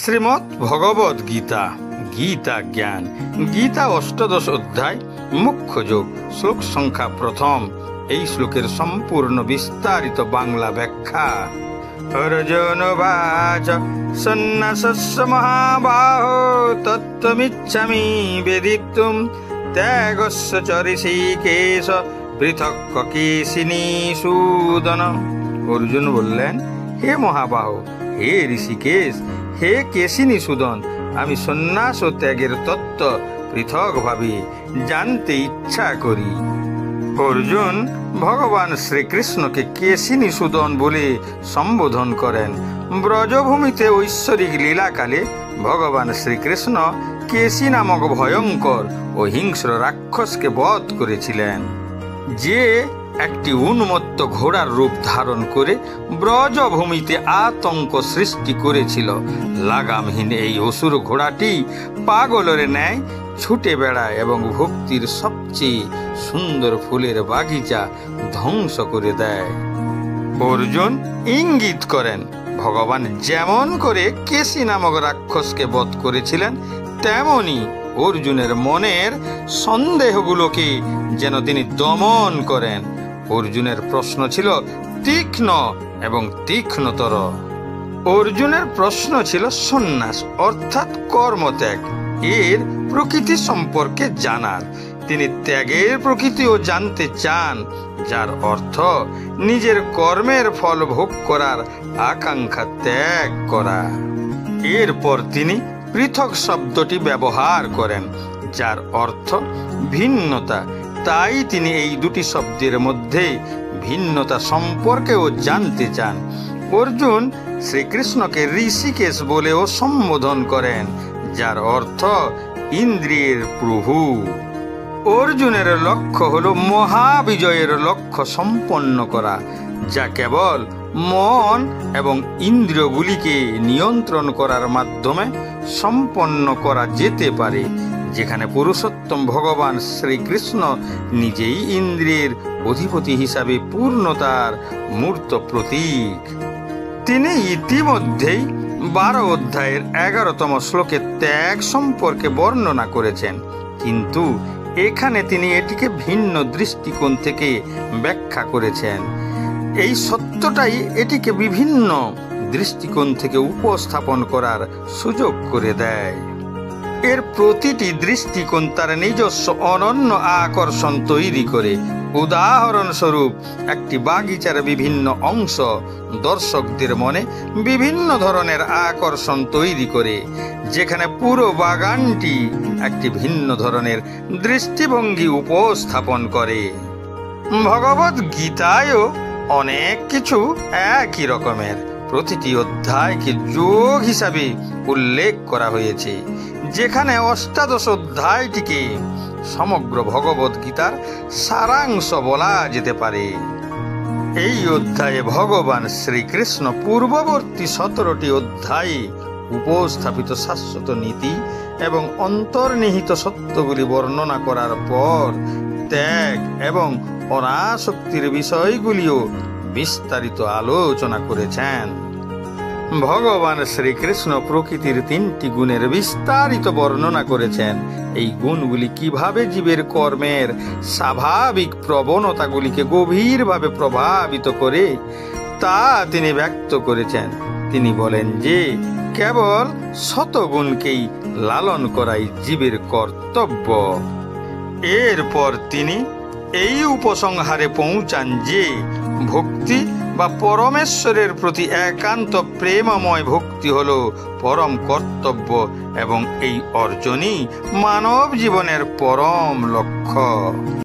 শ্রীমদ্ ভগবদ গীতা, গীতা জ্ঞান, গীতা অষ্টাদশ অধ্যায়, মুখ্য যোগ, শ্লোক সংখ্যা প্রথম। এই শ্লোকের সম্পূর্ণ বিস্তারিত বাংলা ব্যাখ্যা। অর্জুন বাচ সন্ন্যাসস্য মহাবাহো তত্ত্বমিচ্ছামি বেদিতুম ত্যাগস্য চ ঋষিকেশ পৃথক কেশিনী সূদন। অর্জুন বললেন, হে মহাবাহু, হে ঋষিকেশ, হে কেশিনী সূদন, আমি সন্ন্যাস ও ত্যাগের তত্ত্ব পৃথকভাবে জানতে ইচ্ছা করি। অর্জুন ভগবান শ্রীকৃষ্ণকে কেশিনী সূদন বলে সম্বোধন করেন। ব্রজভূমিতে ঐশ্বরিক লীলাকালে ভগবান শ্রীকৃষ্ণ কেশী নামক ভয়ঙ্কর ও হিংস্র রাক্ষসকে বধ করেছিলেন, যে একটি উন্মত্ত ঘোড়ার রূপ ধারণ করে ব্রজভূমিতে আতঙ্ক সৃষ্টি করেছিল। লাগামহীন এই অসুর ঘোড়াটি পাগলের ন্যায় ছুটে বেড়ায় এবং ভক্তির সবচেয়ে সুন্দর ফুলের বাগিচা ধ্বংস করে দেয়। অর্জুন ইঙ্গিত করেন, ভগবান যেমন করে কেশী নামক রাক্ষসকে বধ করেছিলেন, তেমনি অর্জুনের মনের সন্দেহগুলোকে যেন তিনি দমন করেন। অর্জুনের প্রশ্ন ছিল তীক্ষ্ণ এবং তীক্ষ্ণতর। অর্জুনের প্রশ্ন ছিল সন্ন্যাস অর্থাৎ কর্মত্যাগ এর প্রকৃতি সম্পর্কে জানার। তিনি ত্যাগের প্রকৃতিও জানতে চান, যার অর্থ নিজের কর্মের ফল ভোগ করার আকাঙ্ক্ষা ত্যাগ করা। এরপর তিনি পৃথক শব্দটি ব্যবহার করেন, যার অর্থ ভিন্নতা। তাই তিনি এই দুটি শব্দের মধ্যে ভিন্নতা সম্পর্কেও জানতে চান। অর্জুন শ্রীকৃষ্ণকে ঋষিকেশ বলেও সম্বোধন করেন, যার অর্থ ইন্দ্রিয়ের প্রভু। অর্জুনের লক্ষ্য হল মহাবিজয়ের লক্ষ্য সম্পন্ন করা, যা কেবল মন এবং ইন্দ্রিয়গুলিকে নিয়ন্ত্রণ করার মাধ্যমে সম্পন্ন করা যেতে পারে, যেখানে পুরুষোত্তম ভগবান শ্রীকৃষ্ণ নিজেই ইন্দ্রিয়ের অধিপতি হিসাবে পূর্ণতার মূর্ত প্রতীক। তিনি ইতিমধ্যেই 12 অধ্যায়ের 11তম শ্লোকে ত্যাগ সম্পর্কে বর্ণনা করেছেন, কিন্তু এখানে তিনি এটিকে ভিন্ন দৃষ্টিকোণ থেকে ব্যাখ্যা করেছেন। এই সত্যটাই এটিকে বিভিন্ন দৃষ্টিকোণ থেকে উপস্থাপন করার সুযোগ করে দেয়। এর প্রতিটি দৃষ্টিকোণ তার নিজস্ব অনন্য আকর্ষণ তৈরি করে। উদাহরণস্বরূপ, একটি বাগিচার বিভিন্ন অংশ দর্শকদের মনে বিভিন্ন ধরনের আকর্ষণ তৈরি করে, যেখানে পুরো বাগানটি একটি ভিন্ন ধরনের দৃষ্টিভঙ্গি উপস্থাপন করে। ভগবদ গীতায়ও অনেক কিছু একই রকমের। প্রতিটি অধ্যায়কে যোগ হিসাবে উল্লেখ করা হয়েছে, যেখানে অষ্টাদশ অধ্যায়টিকে সমগ্র ভগবদ গীতার সারাংশ বলা যেতে পারে। এই অধ্যায়ে ভগবান শ্রীকৃষ্ণ পূর্ববর্তী 17টি অধ্যায়ে উপস্থাপিত শাশ্বত নীতি এবং অন্তর্নিহিত সত্যগুলি বর্ণনা করার পর ত্যাগ এবং অনাসক্তির বিষয়গুলিও বিস্তারিত আলোচনা করেছেন। ভগবান শ্রীকৃষ্ণ প্রকৃতির 3টি গুণের বিস্তারিত বর্ণনা করেছেন। এই গুণগুলি কিভাবে জীবের কর্মের স্বাভাবিক প্রবণতাগুলিকে গভীরভাবে প্রভাবিত করে, তা তিনি ব্যক্ত করেছেন। তিনি বলেন যে কেবল শতগুণকেই লালন করাই জীবের কর্তব্য। এরপর তিনি এই উপসংহারে পৌঁছান যে ভক্তি বা পরমেশ্বরের প্রতি একান্ত প্রেমময় ভক্তি হল পরম কর্তব্য, এবং এই অর্জনই মানব জীবনের পরম লক্ষ্য।